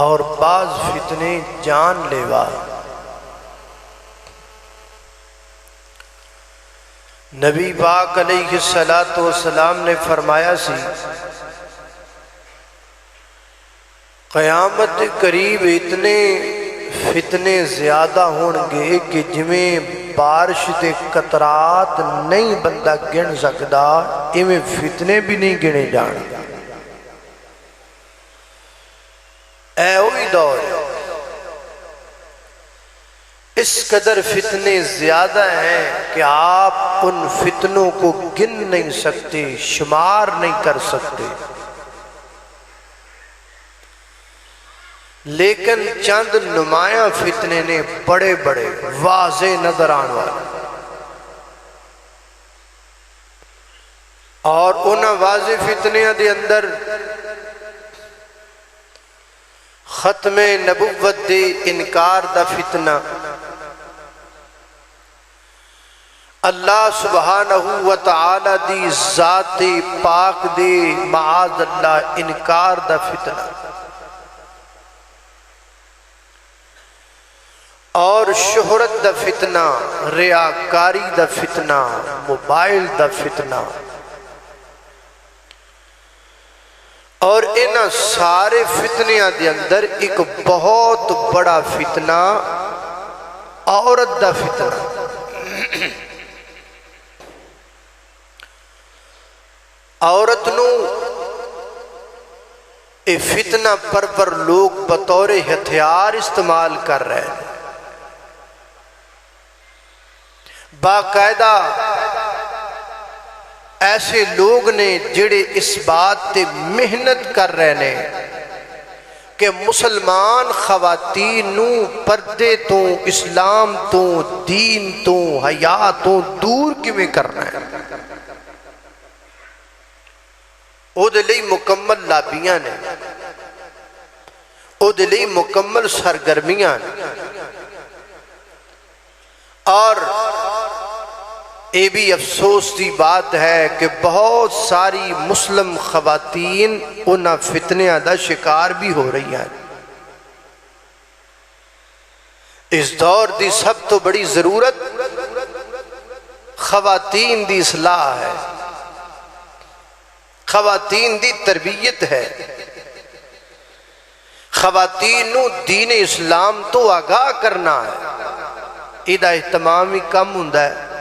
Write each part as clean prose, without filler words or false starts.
اور بعض فتنے جان لیوا۔ نبی پاک علیہ الصلوۃ والسلام نے فرمایا سی قیامت قریب اتنے فتنے زیادہ ہون گے کہ جویں بارش دے قطرات نہیں بندہ گن سکدا ایویں فتنے بھی نہیں گنے جان۔ اے وہی دور اس قدر فتنے زیادہ ہیں کہ آپ ان فتنوں کو گن نہیں سکتے، شمار نہیں کر سکتے، لیکن چند نمایاں فتنے نے بڑے بڑے واضح نظر آنے والے، اور ان واضح فتنیاں دے اندر ختم نبوت دے انکار دا فتنہ، اللہ سبحانہ وتعالی دی ذات پاک دے معاذ اللہ انکار دا فتنہ، اور شہرت دا فتنہ، ریاکاری دا فتنہ، موبائل دا فتنہ، اور ان سارے فتنیاں دے اندر ایک بہت بڑا فتنہ عورت دا فتنہ۔ عورت نو اے فتنہ پر لوگ بطور ہتھیار استعمال کر رہے ہیں، باقاعدہ ایسے لوگ نے جڑے اس بات تے محنت کر رہے ہیں کہ مسلمان خواتین نو پردے تو، اسلام تو، دین تو، حیا تو دور کیویں کرنا ہے۔ او دے لئی مکمل لابیاں نے، او دے لئی مکمل سرگرمیاں نے، اور یہ بھی افسوس دی بات ہے کہ بہت ساری مسلم خواتین انہاں فتنیاں دا شکار بھی ہو رہی ہیں۔ اس دور دی سب تو بڑی ضرورت خواتین دی اصلاح ہے، خواتین دی تربیت ہے، خواتین نو دین اسلام تو آگاہ کرنا ہے۔ ایدہ اہتمام ہی کم ہوندا ہے،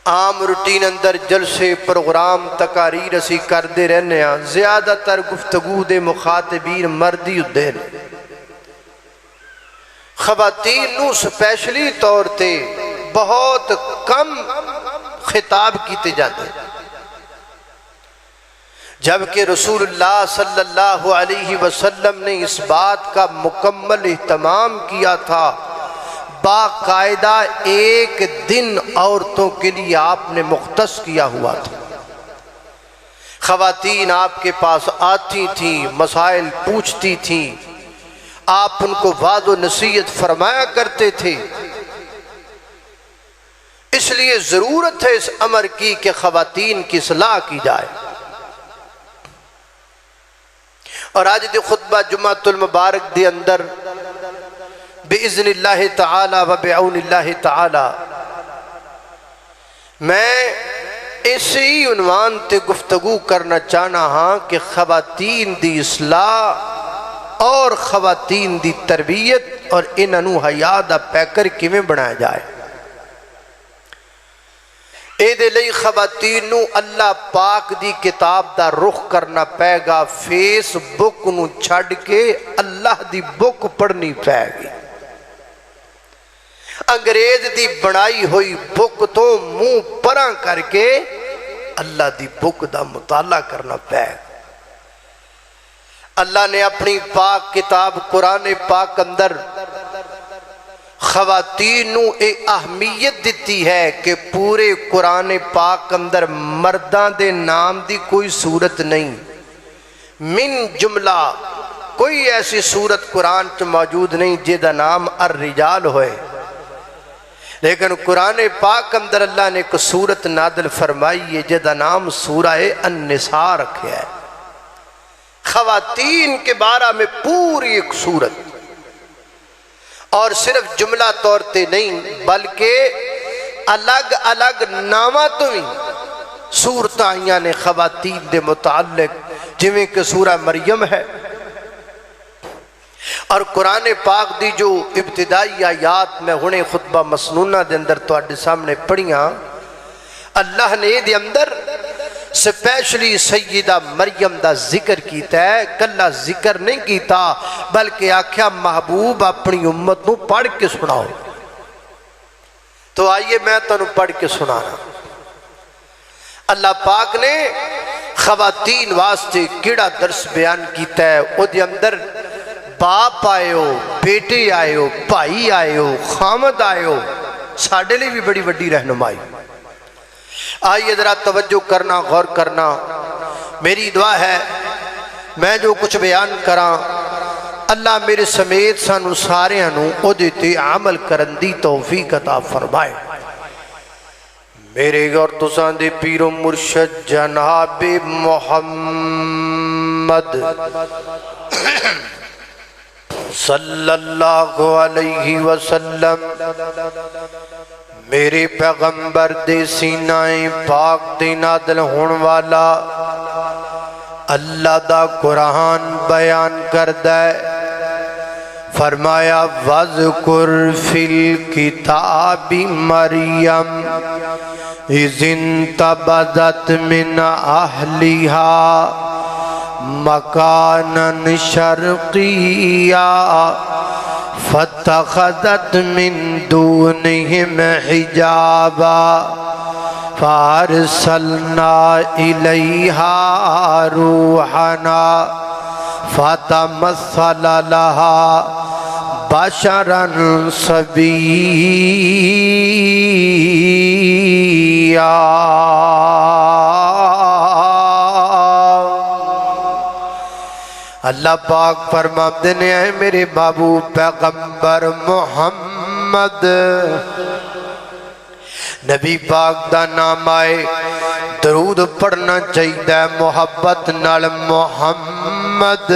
عام روٹین اندر جلسے پروگرام تقاریر اسی کر دے رہنے ہیں، زیادہ تر گفتگو دے مخاطبین مردی ہوندے ہیں۔ خواتین نو سپیشلی طور تے بہت کم خطاب کیتے جاتے ہیں، جبکہ رسول اللہ صلی اللہ علیہ وسلم نے اس بات کا مکمل اہتمام کیا تھا، باقاعدہ ایک دن عورتوں کے لیے آپ نے مختص کیا ہوا تھا۔ خواتین آپ کے پاس آتی تھیں، مسائل پوچھتی تھیں، آپ ان کو وعظ و نصیحت فرمایا کرتے تھے۔ اس لیے ضرورت ہے اس امر کی کہ خواتین کی اصلاح کی جائے۔ اور آج دے خطبہ جمعۃ المبارک دے اندر بِإِذْنِ اللہ تعالی و بعون اللہ تعالی میں اسی عنوان تے گفتگو کرنا چاہنا ہاں کہ خواتین دی اصلاح اور خواتین دی تربیت اور انہوں حیا دا پیکر کیویں بنایا جائے۔ اے دے لئی خواتین نو اللہ پاک دی کتاب دا رخ کرنا پے گا، فیس بک نو چھڑ کے اللہ دی بک پڑھنی پے گی، انگریز دی بنائی ہوئی بک تو منہ پراں کر کے اللہ دی بک دا مطالعہ کرنا پے گا۔ اللہ نے اپنی پاک کتاب قرآن پاک اندر خواتین نو ایک اہمیت دیتی ہے کہ پورے قرآن پاک اندر مردان دے نام دی کوئی صورت نہیں، من جملہ کوئی ایسی صورت قرآن چ موجود نہیں جیدہ نام الرجال ہوئے، لیکن قرآن پاک اندر اللہ نے ایک صورت نادل فرمائی ہے جیدہ نام سورہ النساء رکھے ہے۔ خواتین کے بارے میں پوری ایک صورت، اور صرف جملہ طور تے نہیں بلکہ الگ الگ نامہ تو بھی صورت آئیاں نے خواتین دے متعلق، جویں کہ سورہ مریم ہے۔ اور قرآن پاک دی جو ابتدائی آیات میں ہنے خطبہ مسنونہ دے اندر تواڈے سامنے پڑھیاں، اللہ نے دے اندر سپیشلی سیدہ مریم دا ذکر کیتا ہے، کلا ذکر نہیں کیتا بلکہ آکھیا محبوب اپنی امت نو پڑھ کے سناؤ۔ تو آئیے میں تانوں پڑھ کے سنانا۔ اللہ پاک نے خواتین واسطے کیڑا درس بیان کیتا ہے، او دے اندر باپ آئے ہو، بیٹے آئے ہو، بھائی آئے ہو، خامد آئے ہو، ساڑھے لئے بھی بڑی وڈی رہنمائی۔ آئیے ذرا توجہ کرنا، غور کرنا۔ میری دعا ہے میں جو کچھ بیان کراں اللہ میرے سمیت سانو سارے انو او دیتے عمل کرن دی توفیق عطا فرمائے۔ میرے اور تساں دے پیر و مرشد جناب محمد صلی اللہ علیہ وسلم، میرے پیغمبر دے سینہ پاک دے نادل ہون والا اللہ دا قرآن بیان کردہ ہے۔ فرمایا وَذْكُرْ فِي الْكِتَابِ مَرْيَمَ إِذِ انْتَبَذَتْ مِنْ أَهْلِهَا مَكَانًا شَرْقِيًّا فَاتَّخَذَتْ مِنْ دُونِهِمْ حِجَابًا فَأَرْسَلْنَا إِلَيْهَا رُوحَنَا فَتَمَثَّلَ لَهَا بَشَرًا سَوِيًّا۔ اللہ پاک فرماتے ہیں میرے محبوب پیغمبر محمد، نبی پاک دا نام آئے درود پڑھنا چاہیے محبت نال محمد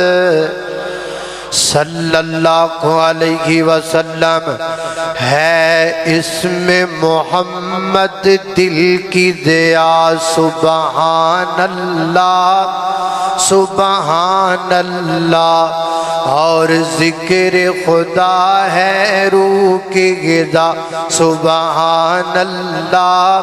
صلی اللہ علیہ وسلم ہے اسم محمد دل کی دیا سبحان اللہ سبحان اللہ، اور ذکر خدا ہے روح کی غذا سبحان اللہ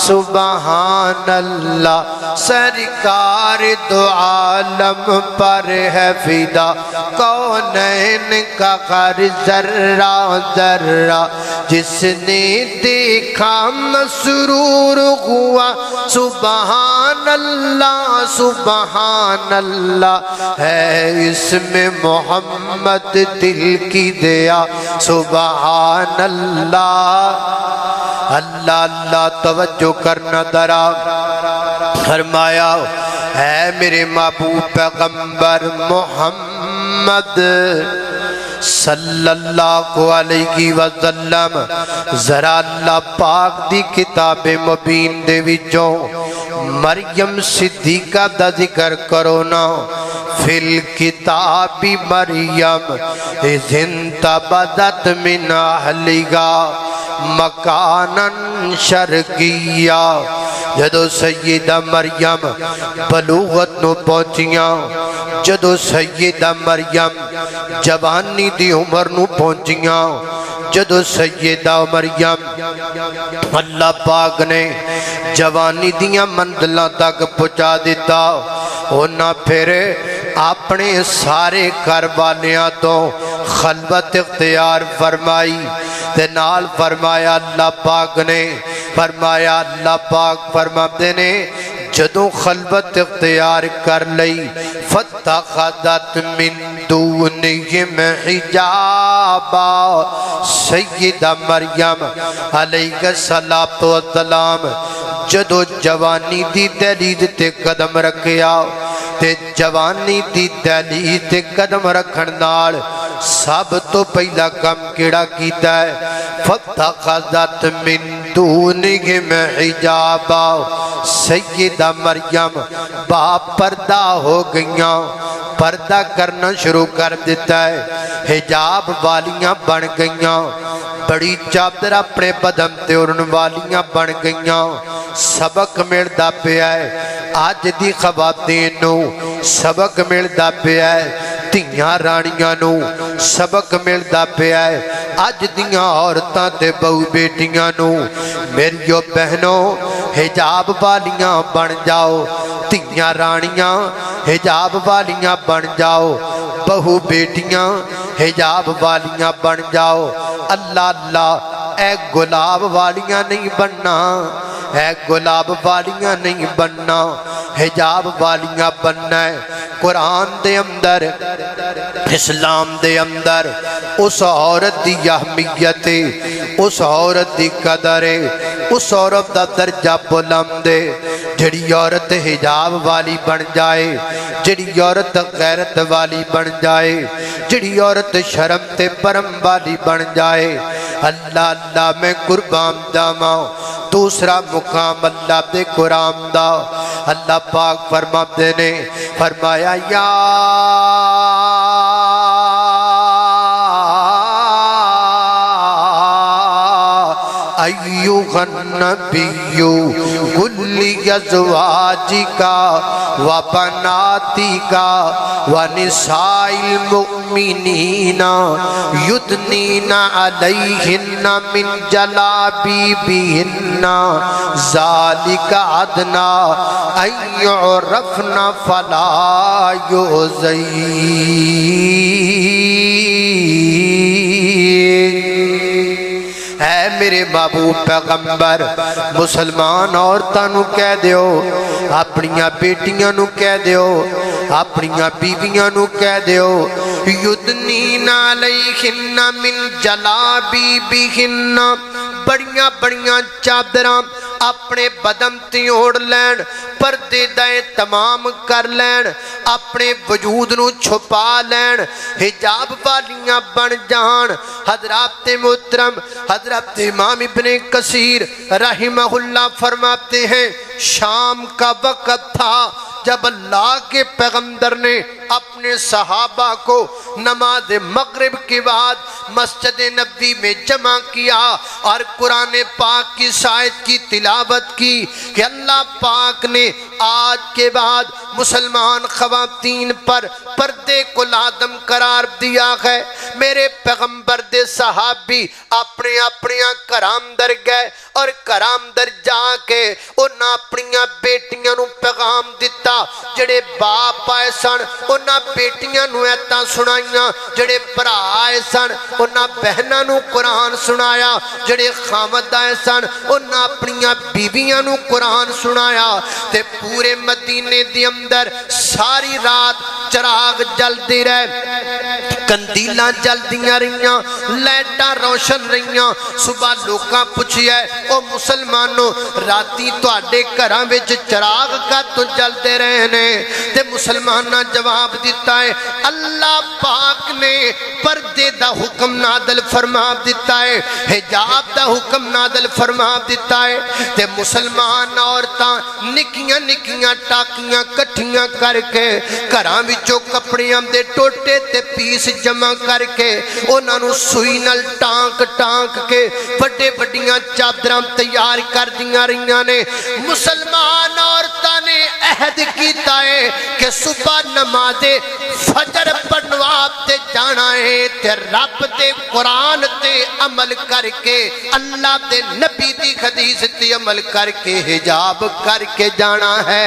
سبحان اللہ، سرکار دو عالم پر ہے فدا کونین کا ہر ذرہ ذرہ، جس نے دیکھا مسرور ہوا سبحان اللہ سبحان اللہ، ہے اسم محمد دل کی دیا سبحان اللہ۔ اللہ اللہ توجہ کرنا ذرا، فرمایا ہے میرے محبوب پیغمبر محمد صلی اللہ علیہ وسلم، ذرا اللہ پاک دی کتاب مبین دے وچوں مریم صدیقہ دا ذکر کرو نا۔ فی الکتاب مریم اذ انتبذت من اہلہا مکانا شرقیہ، جدو سیدہ مریم بلوغت نو پہنچیاں، جدو سیدہ مریم جوانی دی عمر نو پہنچیاں، جدو سیدہ مریم اللہ پاک نے جوانی دیاں منزلوں تک پہنچا دیتا، ہونا پھر اپنے سارے گھر والیاں تو خلوت اختیار فرمائی، تے نال فرمایا اللہ پاک نے، فرمایا اللہ پاک فرماتے نے جدوں خلوت اختیار کر لئی فاتخذت من دونہم حجابا، سیدہ مریم علیہ السلام جدو جوانی دی دہلیز تے قدم رکھیا، تے جوانی دی دہلیز تے قدم رکھن نال سب تو پہلا کم کیڑا کیتا ہے، فاتخذت من دونہم حجابا، سیدہ مریم با پردہ ہو گئیاں، پردہ کرنا شروع کر دیتا ہے، حجاب والیاں بن گئیاں، بڑی چادر اپنے بدن تے اڑن والیاں بن گئیاں۔ سبق ملدا پیا ہے اج دی خواتین نو، سبق ملدا پیا ہے دھیاں رانیاں نو، سبق ملدا پیا ہے اج دیاں عورتاں تے بہو بیٹیاں نو۔ میریو بہنوں حجاب والیاں بن جاؤ، دھیاں رانیاں حجاب والیاں بن جاؤ، بہو بیٹیاں حجاب والیاں بن جاؤ۔ اللہ اللہ، اے گلاب والیاں نہیں بننا، اے گلاب والیاں نہیں بننا، حجاب والیاں بننا ہے۔ قرآن دے اندر، اسلام دے اندر اس عورت دی اہمیت ہے، اس عورت دی قدر ہے، اس عورت دا درجہ بلند ہے جڑی عورت حجاب والی بن جائے، جڑی عورت غیرت والی بن جائے، جڑی عورت شرم تے پرم والی بن جائے۔ اللہ اللہ میں قربان جاواں۔ دوسرا مقام اللہ دے قرآن دا، اللہ پاک فرماتے نے، فرمایا یا ایھا النبی قل لازواجک وبناتک ونساء المؤمنین یدنین علیہن من جلابیبہن ذالک ادنی ان یعرفن فلا یؤذین۔ اے میرے محبوب پیغمبر، مسلمان عورتاں نو کہہ دیو، اپنیاں بیٹیاں نو کہہ دیو، اپنیاں بیویاں نو کہہ دیو، یدنین علیہن من جلابیبہن، بڑیاں بڑیاں چادراں اپنے بدن تے اوڑھ لین، پردے دائیں تمام کر لین، اپنے وجود نو چھپا لین، حجاب والیاں بن جان۔ حضرات محترم، حضرت امام ابن کثیر رحمہ اللہ فرماتے ہیں شام کا وقت تھا جب اللہ کے پیغمبر نے اپنے صحابہ کو نماز مغرب کے بعد مسجد نبوی میں جمع کیا اور قرآن پاک کی آیت کی تلاوت کی کہ اللہ پاک نے آج کے بعد مسلمان خواتین پر پردے کو لازم قرار دیا ہے۔ میرے پیغمبر دے صحابی اپنے اپنیاں کرام در گئے اور کرام در جا کے انہاں اپنیاں بیٹیاں نو پیغام دیتا، جڑے باپ آئے سن انہاں بیٹیاں نو ایتاں سنائیاں، جڑے بھرا آئے سن انہاں بہناں نو قرآن سنایا، جڑے خامد آئے سن انہاں اپنیاں بیویاں نو قرآن سنایا۔ تے پورے مدینے دی اندر ساری رات چراغ جلدی رہے، کندیلاں جلدیاں رہیاں، لائٹاں روشن رہیاں۔ صبح لوکاں پوچھیا ہے او مسلمانوں راتی تواڈے گھراں وچ چراغ کا تو جلدے رہے نے؟ تے مسلماناں جواب دیتا ہے اللہ پاک نے پردے دا حکم نازل فرما دیتا ہے، حجاب دا حکم نازل فرما دیتا ہے۔ تے مسلمان عورتاں نکیاں نکیاں ٹاکیاں کٹھیاں کر کے گھراں وچوں کپڑیاں دے ٹوٹے تے پیس جمع کر کے انہاں نو سوئی نال ٹانک ٹانک کے بڑے بڑیاں چادراں تیار کر دیاں رہیاں نے۔ مسلمان عورتاں نے عہد کیتا ہے کہ صبح نماز فجر پڑھوا تے جانا ہے تے رب دے قرآن تے عمل کر کے اللہ دے نبی دی حدیث تے عمل کر کے حجاب کر کے جانا ہے۔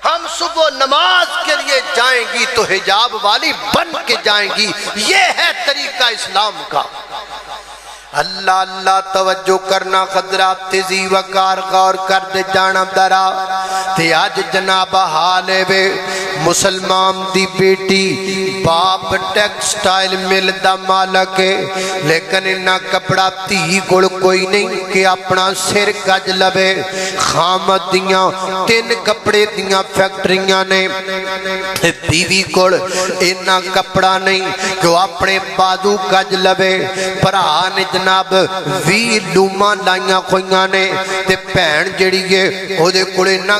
ہم صبح نماز کے لیے جائیں گی تو حجاب والی بن کے جائیں گی، یہ ہے طریقہ اسلام کا۔ اللہ اللہ توجہ کرنا حضرات، تیزی وقار غور کر دے جانا درا تے آج جناب حال وے مسلمان دی بیٹی باپ ٹیکسٹائل مل دا مالک ہے، لیکن انہا کپڑا تھی گڑ کوئی نہیں کہ اپنا سر کج لبے۔ خامد دیاں 3 کپڑے دیاں فیکٹریاں نے، بیوی گڑ انہا کپڑا نہیں کہ وہ اپنے بازو کج لبے۔ پرہا نے جناب 20 لوماں لائیاں خویاں نے تے پہن جڑی ہے او دے کڑے نہ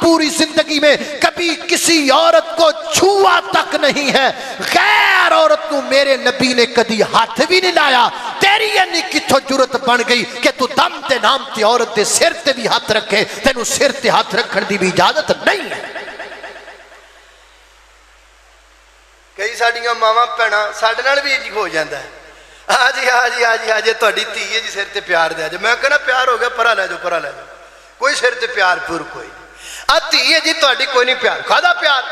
پوری زندگی میں کبھی کسی عورت کو چھوا تک نہیں ہے، غیر عورت نو میرے نبی نے کدی ہاتھ بھی نہیں لایا۔ تیری یعنی کتھوں جرت بن گئی کہ تو دم دے نام تے عورت دے سر تے بھی ہاتھ رکھے؟ تینوں سر تے ہاتھ رکھن دی بھی اجازت نہیں ہے۔ کئی ساڑیاں ماما پینا ساڑھے نال بھی جی ہو جاندہ ہے، آجی آجی آجی آجی توڑی تیئے جی سر تے پیار دے آجے، میں کہنا پیار ہو گیا، پرا لے جو پرا لے جو، کوئی سر تے پیار پور کوئی نہیں، تیئے جی توڑی کوئی نہیں پیار، کھادا پیار،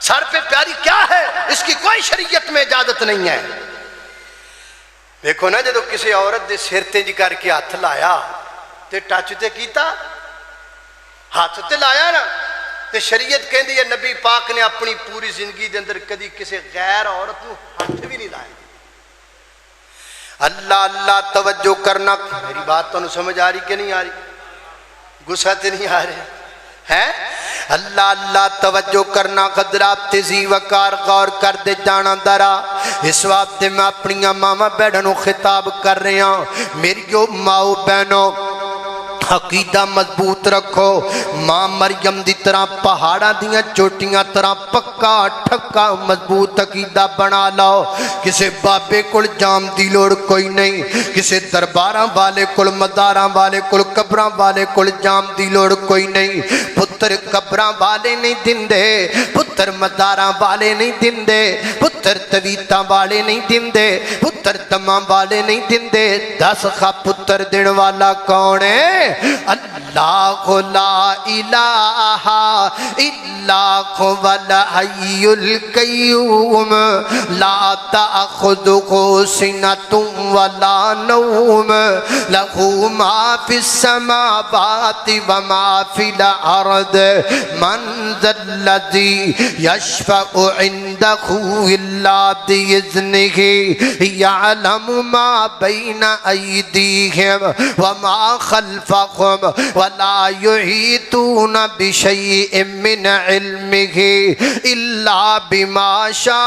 سر پہ پیاری کیا ہے؟ اس کی کوئی شریعت میں اجازت نہیں ہے۔ دیکھو نا جدو کسی عورت دے سر تے جی کر کے ہاتھ لایا تے ٹچ تے کیتا، ہاتھ تے لایا نا، تے شریعت کہندی ہے نبی پاک نے اپنی پوری زندگی دے اندر کدی کسی غیر عورت نو ہاتھ بھی نہیں لایا۔ اللہ اللہ توجہ کرنا، میری بات تو سمجھ آ رہی کہ نہیں آ رہی؟ غصہ تے نہیں آ رہے ہیں؟ اللہ اللہ توجہ کرنا، قدرات تیزی وقار غور کر دے جانا درا۔ اس وقت میں اپنی ماما بیڑنوں خطاب کر رہے ہیں، میری ماؤ بہنوں عقیدہ مضبوط رکھو۔ ماں مریم دی طرح پہاڑا دیاں چوٹیاں طرح پکا ٹھکا مضبوط عقیدہ بنا لاؤ۔ کسے بابے کل جام دی لوڑ کوئی نہیں، کسے درباراں والے کل مداراں والے کل قبراں والے کل جام دی لوڑ کوئی نہیں۔ پتر قبراں والے نہیں دندے، پتر مداراں والے نہیں دندے، پتر تویتاں والے نہیں دندے، پتر دماں والے نہیں دندے۔ 10 خا پتر دن والا کون ہے؟ اللہ لا الہ الا هو الحی القیوم لا تأخذہ سنۃ ولا نوم لہ ما فی السماوات وما فی الارض من ذا الذی یشفع عندہ الا بإذنہ یعلم ما بین ایدیہم وما خلفہم ولا يحيطون بشيء من علمه إلا بما شاء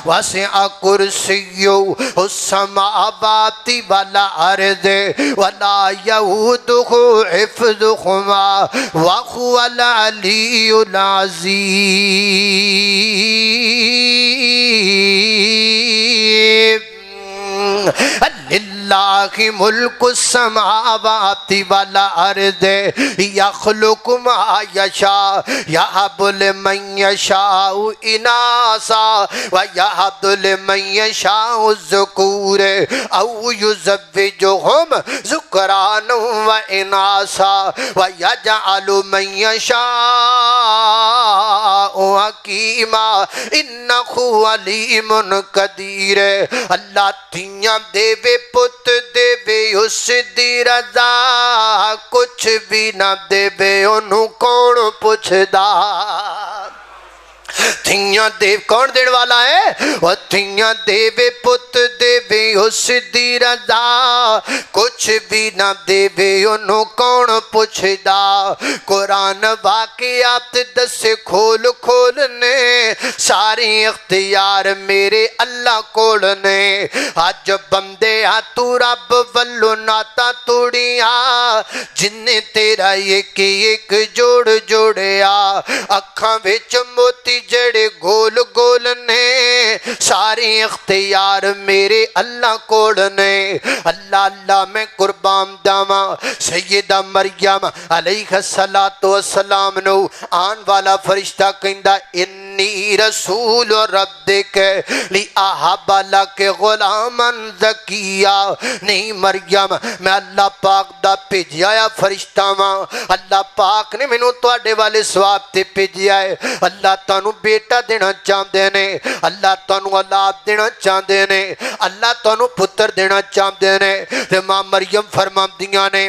وسع كرسيه السماوات والأرض ولا يؤوده حفظهما وهو العلي العظيم۔ للہ ملک السماوات والارض یخلق ما یشاء یہب لمن یشاء اناسا ویہب لمن یشاء الذکور او یزوجہم ذکرانا و اناسا ویجعل من یشاء حکیما انہ علیم قدیر۔ اللہ تھیاں دیوے پت دیوے اس دی رضا، کچھ بھی نہ دیوے انہوں کون پوچھدا۔ تھیاں دیو کون دین والا ہے؟ وہ تھیاں دیوے پت دیوے اس دی رضا، کچھ بھی نہ دیوے انہوں کون پوچھدا۔ قرآن واقعات دس کھول کھولنے، ساری اختیار میرے اللہ کول نے۔ آج بندے تو رب ولو ناتا توڑیا، جن نے تیرا ایک ایک جوڑ جوڑیا۔ اکھاں وچ موتی جڑے گول گول نے، ساری اختیار میرے اللہ کول نے۔ اللہ اللہ میں قربان داما سیدہ مریم علیہ السلام نو آن والا فرشتہ کہندا انی رسول ربک لأہب لک غلاما زکیا۔ نہیں مریم، میں اللہ پاک دا بھیجیا ہے فرشتہ ماں، اللہ پاک نے مینوں تواڈے والے ثواب تے بھیجیا ہے۔ اللہ تانوں بیٹا دینا چاہندے نے، اللہ تانوں اولاد دینا چاہندے نے، اللہ تانوں پتر دینا چاہندے نے۔ تے ماں مریم فرماندیاں نے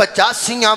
85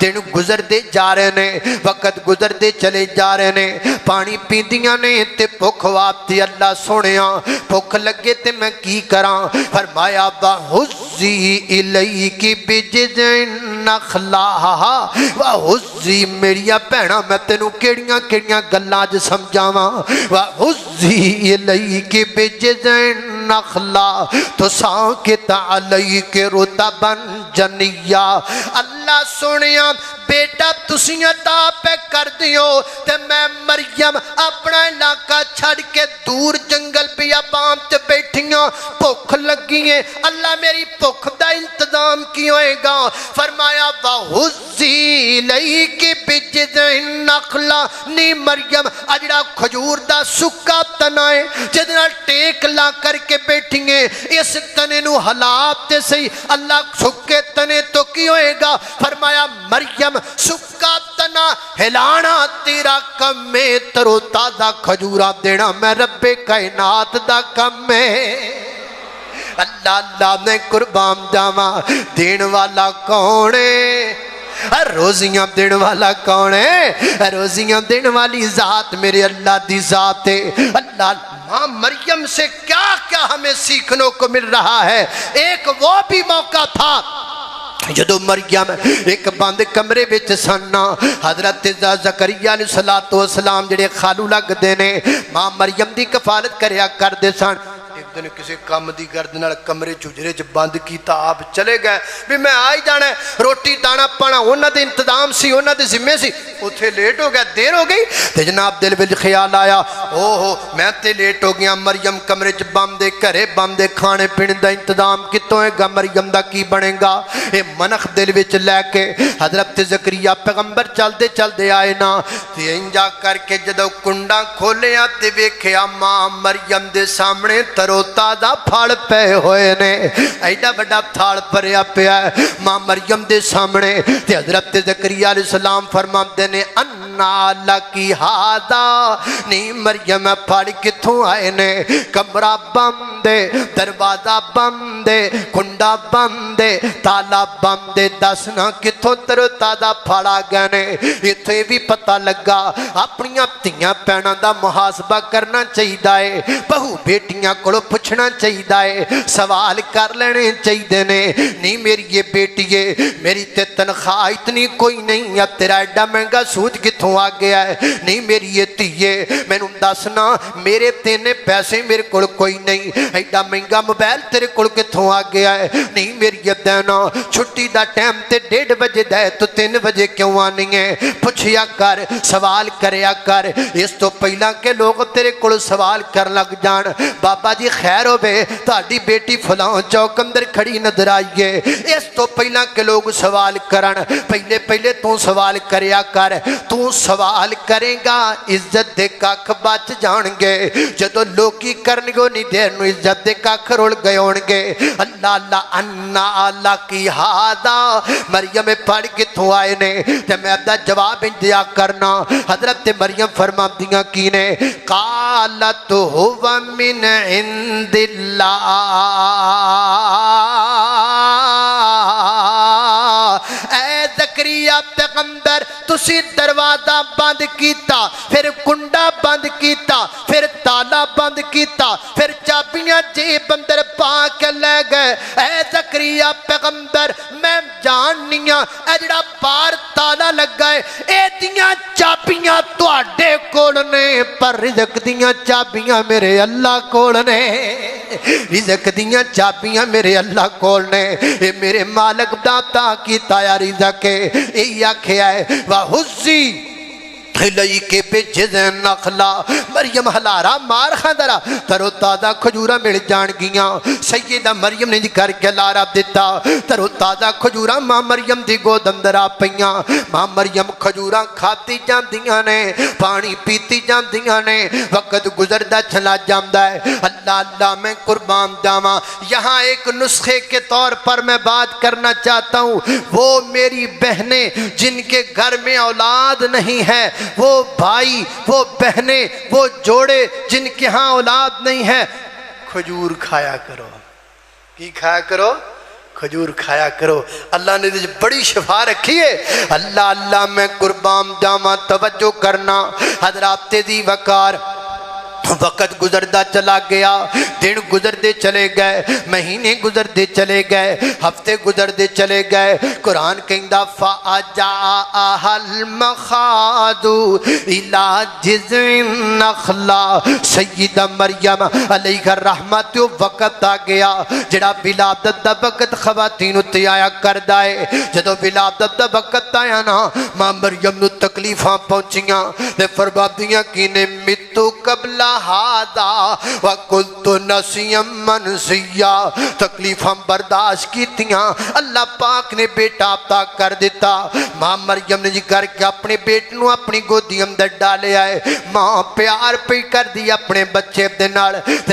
دن گزرتے جا رہے نے وقت گزرتے چلے جا رہے نے پانی پیندیاں نے تے بھوک واپتی اللہ سونیا بھوک لگے تے میں کی کراں فرمایا وَحُزِّي إِلَيْكِ بِجِذْعِ النَّخْلَةِ وَحُزِّي میریا بہنا میں تینوں کیڑیاں کیڑیاں گلاں جو سمجھاواں وَحُزِّي إِلَيْكِ بِجِذْعِ النَّخْلَةِ تُسَاقِطْ عَلَيْكِ رُطَبًا جَنِيًّا اللہ سونیا بیٹا تسی عطا پہ کر دیو تے میں مریم اپنا علاقہ چھڑ کے دور جنگل بیابان تے بیٹھیاں بھوک لگی ہے اللہ میری بھوک دا انتظام کی ہوئے گا فرمایا وَحُزِّي إِلَيْكِ بِجِذْعِ النَّخْلَةِ نی مریم اجڑا کھجور دا سکا تنا ہے جدنا ٹیک لا کر کے بیٹھی ہیں اس تنے نو حالات تے سہی اللہ سکے تنے تو کی ہوئے گا فرمایا مریم سکا تنا ہلانا تیرا کم میں ترو تازہ کھجورا دینا میں رب کائنات دا کم میں اللہ اللہ میں قربان جاواں دین والا کون ہے روزیاں دین والا کون ہے روزیاں دین والی ذات میرے اللہ دی ذات ہے اللہ ماں مریم سے کیا کیا ہمیں سیکھنے کو مل رہا ہے ایک وہ بھی موقع تھا جدو مریم ایک بند کمرے بچ سننا حضرت زکریا علیہ السلام جڑے خالو لگ دینے ماں مریم دی کفالت کریا کر دے سن ایک دن کسی کام دی گردنال کمرے چجرے چ بند کیتا آپ چلے گئے بھی میں آئی جانا ہے روٹی دانا پانا انہاں دے انتظام سی انہاں دے ذمہ سی اتھے لیٹ ہو گیا دیر ہو گئی تے جناب دل وچ خیال آیا اوہو میں تے لیٹ ہو گیا مریم کمرے چ بندے گھرے بندے کھانے پینے دا انتظام کتوں ہے گا مریم دا کی بنے گا اے منخ دل وچ لے کے حضرت زکریا پیغمبر چلدے چلدے آئے نا تے انجا کر کے جدو کنڈا کھولیا تے ویکھیا ماں مریم دے سامنے ترو تازہ پھاڑ پے ہوئے نے ایڈا بڑا تھاڑ پریا پیا ہے ماں مریم دے سامنے تے حضرت زکریا علیہ السلام فرماتے نے انا لکی ہادا نی مریم پھاڑ کتھوں آئے نے کمرہ بندے دروازہ بندے کنڈا بندے تالا بندے دسنا کتھوں تر تازہ پھاڑا گئے نے اتھے بھی پتہ لگا اپنیاں تیاں پہنا دا محاسبہ کرنا چاہیے دائے بہو بیٹیاں کڑو پوچھنا چاہیے دائے سوال کر لینے چاہیے نے نہیں میری یہ بیٹی ہے میری تے تنخواہ اتنی کوئی نہیں اب تیرا ایڈا مہنگا سوٹ کتھوں آ گیا ہے نہیں میری یہ تیے میں نے دسنا میرے تینے پیسے میرے کڑ کوئی نہیں ایڈا مہنگا موبائل تیرے کڑ کتھوں آ گیا ہے نہیں میری یہ دینا چھٹی دا ٹائم تے 1:30 بجے دے تو 3 بجے کیوں آنی ہے پوچھیا کر سوال کریا کر اس تو پہلا کہ لوگ تیرے کڑ سوال کر لگ جان بابا جی خیر ہو بے تاڑی بیٹی فلان چوک اندر کھڑی نظر آئیے اس تو پہلا کہ لوگ سوال کرن پہلے تو سوال کریا کر تو سوال کرے گا عزت دے کاکھ بچ جان گے جدو لوگی کرن گو نہیں دیر نو عزت دے کاکھ رول گئے ہونگے اللہ اللہ انا اللہ کی ہادا مریم پڑھ کے تو آئے نے جب میں ابدا جواب دیا کرنا حضرت مریم فرما دیا کی نے قالت ہوا من عند اللہ اے زکریا پیغمبر تسی دروازہ بند کیتا پھر کنڈا بند کیتا پھر تالا بند کیتا پھر چابیاں جیب اندر پا کے لے گئے اے زکریا پیغمبر میں جاننیاں اے جڑا بار تالا لگ گئے اے دیاں چابیاں تواڈے کول نے پر رزق دیاں چابیاں میرے اللہ کول نے رزق دیاں چابیاں میرے اللہ کول نے اے میرے مالک داتا کی تایا رزق ہے اے آکھیا ہے وَحُزِّي لئی کے پہ جزن نخلا مریم حلارہ مار خاندرہ ترو تازہ کھجورہ مل جان گیاں سیدہ مریم نے کر کے لارہ دیتا ترو تازہ کھجورہ ماں مریم دی گود اندرہ پہیاں ماں مریم کھجورہ کھاتی جان دیاں نے پانی پیتی جان دیاں نے وقت گزردہ چلا جاندہ ہے اللہ اللہ میں قربان جاواں یہاں ایک نسخے کے طور پر میں بات کرنا چاہتا ہوں وہ میری بہنیں جن کے گھر میں اولاد نہیں ہے وہ بھائی وہ بہنیں وہ جوڑے جن کے ہاں اولاد نہیں ہے کھجور کھایا کرو کی کھایا کرو کھجور کھایا کرو، اللہ نے بڑی شفا رکھی ہے۔ اللہ اللہ میں قربان جاواں، توجہ کرنا حضرات دی وقار۔ وقت گزردا چلا گیا، دن گزرتے چلے گئے، مہینے گزرتے چلے گئے، ہفتے گزرتے چلے گئے۔ قرآن کہندا فَأَجَاءَهَا الْمَخَاضُ إِلَىٰ جِذْعِ النَّخْلَةِ سیدہ مریم علیہ الرحمت وقت آ گیا جڑا ولادت دا وقت خواتین تے آیا کردا ہے۔ جدو ولادت دا وقت آیا نا، ماں مریم نو تکلیفاں پہنچیاں تے فرماندیاں کینے متو قبل ہادا وَقُلْتُ نَسِيًّا مَنْسِيًّا، تکلیفاں برداشت کیتیاں، اللہ پاک نے بیٹا عطا کر دیتا۔ ماں مریم نے جی کر کے اپنے بیٹے نو اپنی گودی اندر ڈالے آئے، ماں پیار پہ کر دی اپنے بچے دے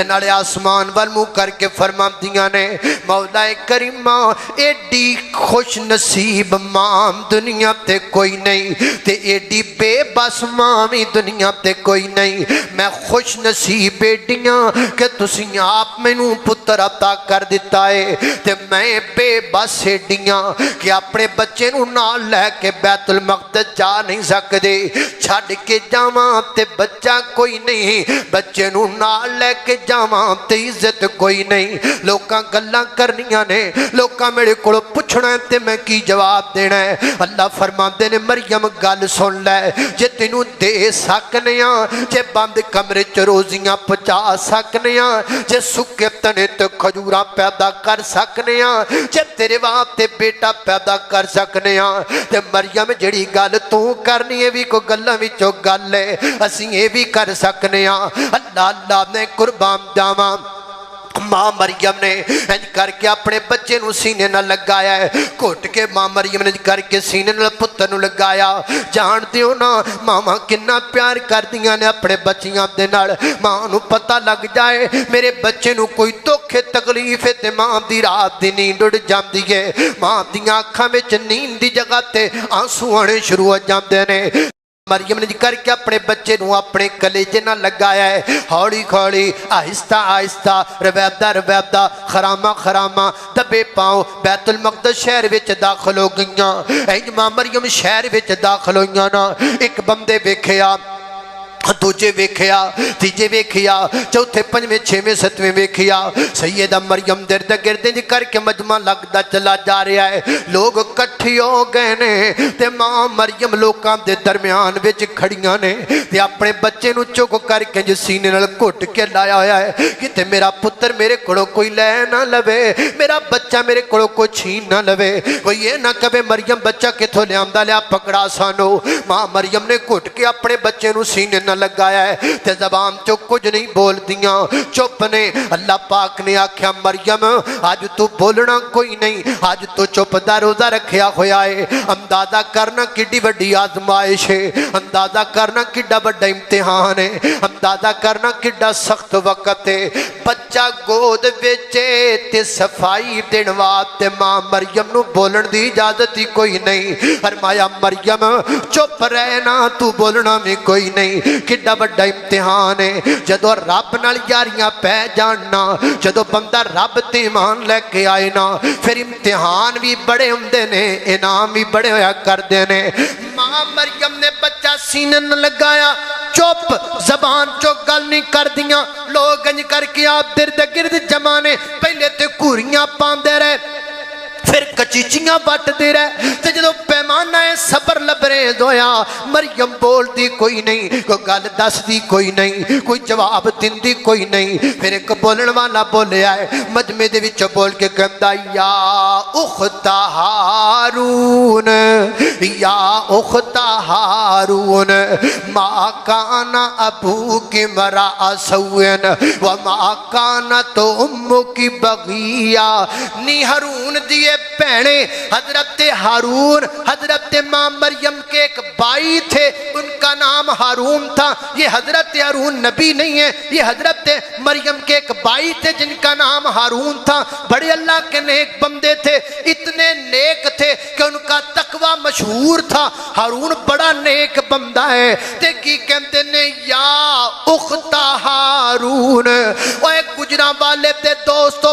نالے آسمان وال منہ کر کے فرماندیاں نے مولا کریمہ ایڈی خوش نصیب ماں دنیا تے کوئی نہیں، تے ایڈی بے بس ماں بھی دنیا تے کوئی نہیں۔ میں خوش نصیب بیٹیاں کہ تسی آپ میں نو پتر عطا کر دیتا ہے، تے میں بے بس ایڈیاں کہ اپنے بچے نو نال لے کے بیت المقدس جا نہیں سکدے، چھڑ کے جاواں تے بچہ کوئی نہیں، بچے نو نال لے کے جاواں تے عزت کوئی نہیں۔ لوکاں گلاں کرنیاں نے، لوکاں میرے کولوں پوچھنا ہے تے میں کی جواب دینا ہے۔ اللہ فرماندے نے مریم گل سن لے، جے تینوں دے سکنے ہاں، جے بند کمرے چ روزیاں پچا سکنے ہاں، جے سکے تنے تے کھجوراں پیدا کر سکنے ہاں، جے تیرے واسطے بیٹا پیدا کر سکنے ہاں، تے مریم جڑی گل تو کرنی ہے بھی کوئی گلاں وچوں گل ہے، اسی اے بھی کر سکنے ہاں۔ اللہ اللہ نے قربان جاواں، ماں مریم نے انج کر کے اپنے بچے نو سینے نہ لگایا ہے، گھٹ کے ماں مریم نے کر کے سینے نہ پتر نو لگایا۔ جانتے ہو نا ماما کنا پیار کر دیاں نے اپنے بچیاں دے نال، ماں نو پتہ لگ جائے میرے بچے نو کوئی دکھ تکلیف تے ماں دی رات دی نیند اڑ جاندی ہے، ماں دیاں اکھاں وچ نیند دی جگہ تے آنسو آنے شروع ہو جاندے نے۔ مریم نے کر کے اپنے بچے نو اپنے کلیجے نہ لگایا ہے، ہوڑی کھوڑی آہستہ آہستہ رویدہ رویدہ خرامہ خرامہ دبے پاؤں بیت المقدس شہر وچ داخل ہو گئیاں۔ اینج ماں مریم شہر وچ داخل ہوئیاں نا، ایک بندے ویکھیا، دوجے ویکھیا، تیجے ویکھیا، چوتھے پنجویں چھویں ستویں ویکھیا۔ سیدہ مریم درد گردے جی کر کے مجمع لگدا چلا جا رہا ہے، لوگ کٹھی ہو گئے نے تے ماں مریم لوکاں دے درمیان وچ کھڑیاں نے تے اپنے بچے نو چک کر کے جی سینے نال گھٹ کے لایا ہویا ہے کہ تے میرا پتر میرے کولوں کوئی لے نہ لوے، میرا بچہ میرے کولوں کوئی چھین نہ لوے، کوئی یہ نہ کہے مریم بچہ کتھوں لیاندا لیا پکڑا سانو۔ ماں مریم نے گھٹ کے اپنے بچے نو سینے نہ لگایا ہے تے زبان چو کچھ نہیں بول دیاں، چپ نے۔ اللہ پاک نے آکھیا مریم آج تو بولنا کوئی نہیں، آج تو چپ دا روزہ رکھیا ہویا ہے۔ اندازہ کرنا کڈی وڈی آزمائش ہے، اندازہ کرنا کڈا بڑا امتحان ہے، اندازہ کرنا کڈا سخت وقت ہے۔ بچہ گود وچے تے صفائی دین واسطے ماں مریم نو بولن دی اجازت ہی کوئی نہیں۔ فرمایا مریم چپ رہنا، تو بولنا بھی کوئی نہیں۔ کڈا بڑا امتحان ہے جدو رب نال یاریاں پہ جاننا، جدو بندہ رب تے ایمان لے کے آئے نا، پھر امتحان بھی بڑے ہوندے نے، انعام بھی بڑے ہویا کردے نے۔ ماں مریم نے بچہ سینے نہ لگایا، چپ زبان چو گل نہیں کر دیاں۔ لوگ انج کر کے آپ درد گرد جمانے پہلے تے کوریاں پاندے رہے، پھر کچیچیاں بٹ دے رہے، تے جدو پیمانہ صبر لبریز ہویا، مریم بول دی کوئی نہیں، کوئی گل دس دی کوئی نہیں، کوئی جواب دن دی کوئی نہیں۔ پھر ایک بولن والا بولے آئے مجمع دے وچ بول کے کہندا یا اخت ہارون، یا اخت ہارون ما کان ابوک امرأ سوء وما کانت امک بغیا۔ نی ہارون دیے پہنے حضرت ہارون، حضرت ماں مریم کے ایک بھائی تھے، ان کا نام ہارون تھا۔ یہ حضرت ہارون نبی نہیں ہے، یہ حضرت مریم کے ایک بھائی تھے جن کا نام ہارون تھا۔ بڑے اللہ کے نیک بندے تھے، اتنے نیک تھے کہ ان کا تقوی مشہور تھا۔ ہارون بڑا نیک بندہ ہے، تے کی کہتے نے یا اخت ہارون۔ وہ ایک گجرا والے تے دوستو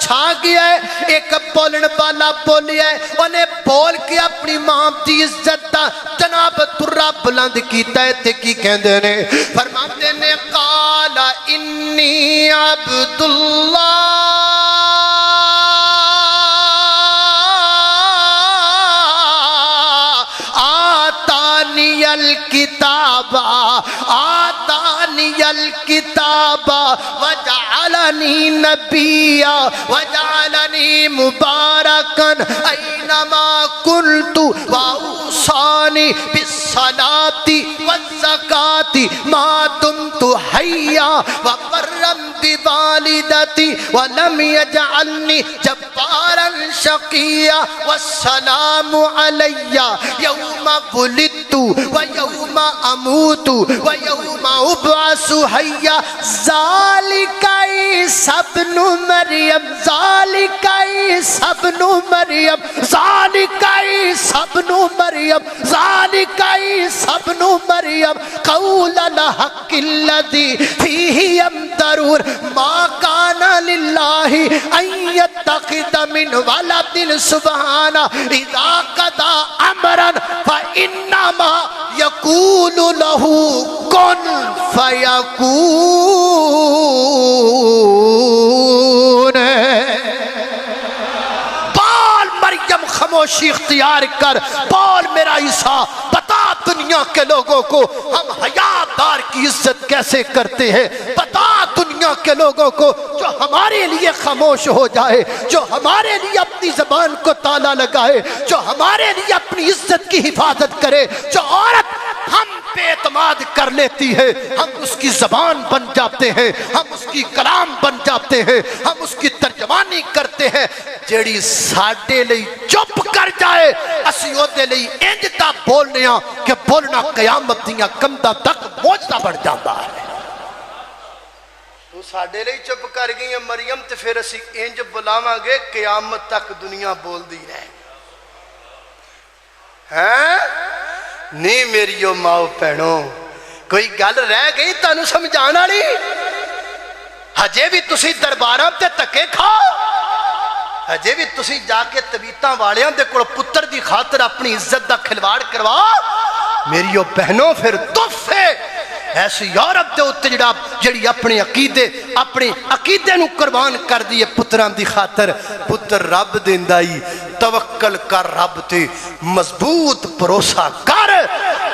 چھا گیا ہے. ایک بولن والا بولیا ہے, انہیں بول کے اپنی ماں دی عزت دا جناب درہ بلند کیتا ہے. تے کی کہندے نے, فرماتے نے قال انی عبداللہ آتانی الکتاب وجعلنی نبیا وجعلنی مبارکن اینما کنت واوصانی بالصلاة والزکاة ما دمت حیا وبرا بوالدتی ولم یجعلنی جبارا شقیا والسلام علی یوم ولدت ویوم اموت ویوم ابعث حیا ذالک عیسی ابن مریم ذالک عیسی ابن مریم ذالک عیسی ابن مریم ذالک عیسی ابن مریم قول الحق الذی فیہ یمترون ما کان للہ ان یتخذ من ولد سبحانہ اذا قضى امرا فانما یقول له کن فیکون. بول مریم خاموشی اختیار کر, بول میرا عیسیٰ بتا دنیا کے لوگوں کو ہم حیات دار کی عزت کیسے کرتے ہیں. بتا دنیا کے لوگوں کو جو ہمارے لیے خاموش ہو جائے, جو ہمارے لیے اپنی زبان کو تالا لگائے, جو ہمارے لیے اپنی عزت کی حفاظت کرے. جو عورت ہم پہ اعتماد کر لیتی ہے, ہم اس کی زبان بن جاتے ہیں, ہم اس کی کلام بن جاتے ہیں, ہم اس کی ترجمانی کرتے ہیں. جیڑی ساڈے لئی چپ کر جائے اسی اودے لئی انج دا بولنے کہ بولنا قیامت دیاں کنداں تک معجزہ بن جاتا ہے. تو ساڈے لئی چپ کر گئی مریم, تے پھر اسی انج بلاواں گے قیامت تک دنیا بول دی رہے ہیں. نہیں میریو ماؤ بہنوں, کوئی گل رہ گئی تانوں سمجھان والی؟ ہجے بھی تسی درباراں تے تکے کھاؤ, ہجے بھی تسی جا کے طبیعتاں والیاں دے کول پتر دی خاطر اپنی عزت دا کھلواڑ کرواؤ. میریو بہنوں پھر دف ہے ایسی یورپ دے اتے جڑی اپنے عقیدے نو قربان کر دیئے پتران دی خاطر. پتر رب دیندائی, توکل کر رب تے, مضبوط بھروسہ کر,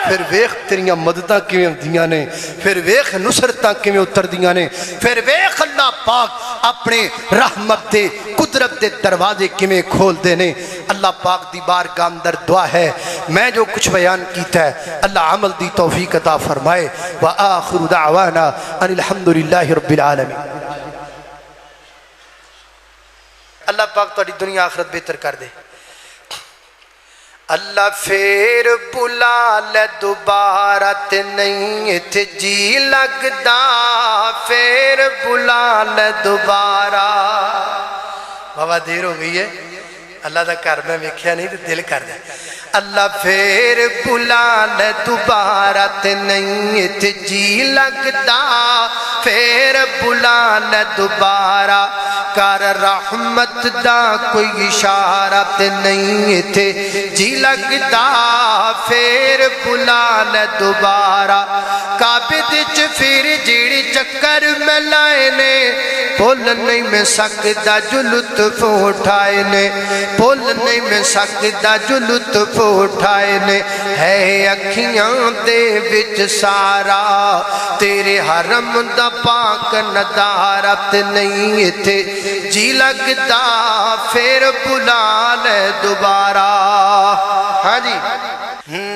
پھر ویخ تیریاں مدداں کیویں دیاں نے, پھر ویخ نصرتاں کیویں اتر دیاں نے, پھر ویخ اللہ پاک اپنے رحمت دے قدرت دے دروازے کیویں کھول دے نے. اللہ پاک دی بارگاہ اندر دعا ہے, میں جو کچھ بیان کیتا ہے اللہ عمل دی توفیق عطا فرمائے. وآخر دعوانا ان الحمدللہ رب العالمین. اللہ پاک تاری دنیا آخرت بہتر کر دے. اللہ پھر بلا لے دوبارہ تے نہیں تھے جی لگدا, پھر بلا لے دوبارہ. بابا دیر ہو گئی ہے, اللہ دا کر میں ویکھیا نہیں تے دل کر دے. اللہ پھر بلا لے دوبارہ تے نہیں تھے جی لگدا, پھر بلا لے دوبارہ کر رحمت دا کوئی اشارہ تے نہیں تھے جی لگدا, پھر بلا لے دوبارہ. کعبے وچ پھر جیڑی چکر میں لائے نے, بھول نہیں میں سکدا جو لطف اٹھائے نے, بھول نہیں میں سکدا جو لطف اٹھائے نے. ہے اکھیاں دے وچ سارا تیرے حرم دا پاک ندارت نہیں تھے جی لگدا, پھر بلا لے دوبارہ. ہاں جی,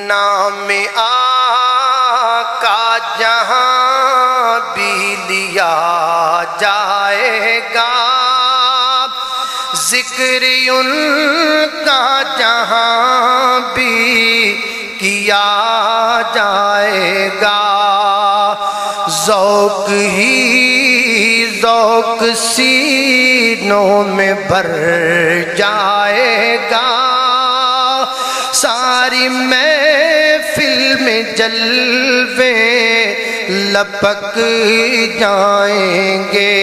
نام آقا جہاں بھی لیا جائے گا, ذکر ان کا جہاں بھی کیا جائے گا. ذوق ہی ذوق سینوں میں بھر جائے گا, ساری محفل میں جلوے لپک جائیں گے،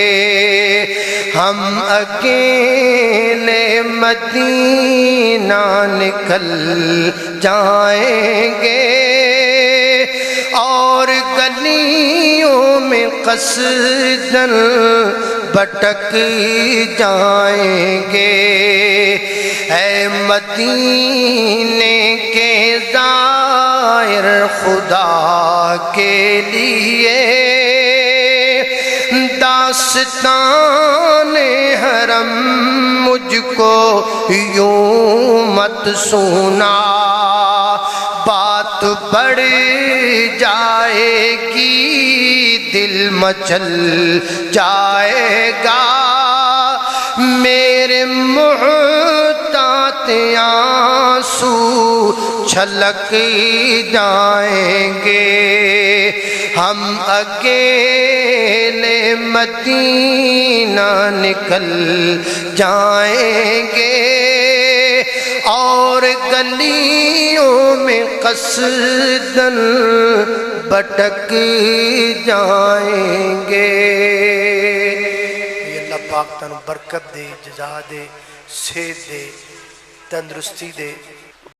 ہم اکیلے مدینہ نکل جائیں گے، اور گلیوں میں قصداً بھٹک جائیں گے۔ اے مدینے کے زائر خدا کے لیے داستان حرم مجھ کو یوں مت سنا، بات بڑھ جائے گی دل مچل جائے گا، میرے محتاط آنسو چھلک جائیں گے، ہم اکیلے مدینہ نکل جائیں گے، اور گلیوں میں قصداً بھٹک جائیں گے۔ یہ اللہ پاک تنو برکت دے، جزا دے، صحت دے، تندرستی دے۔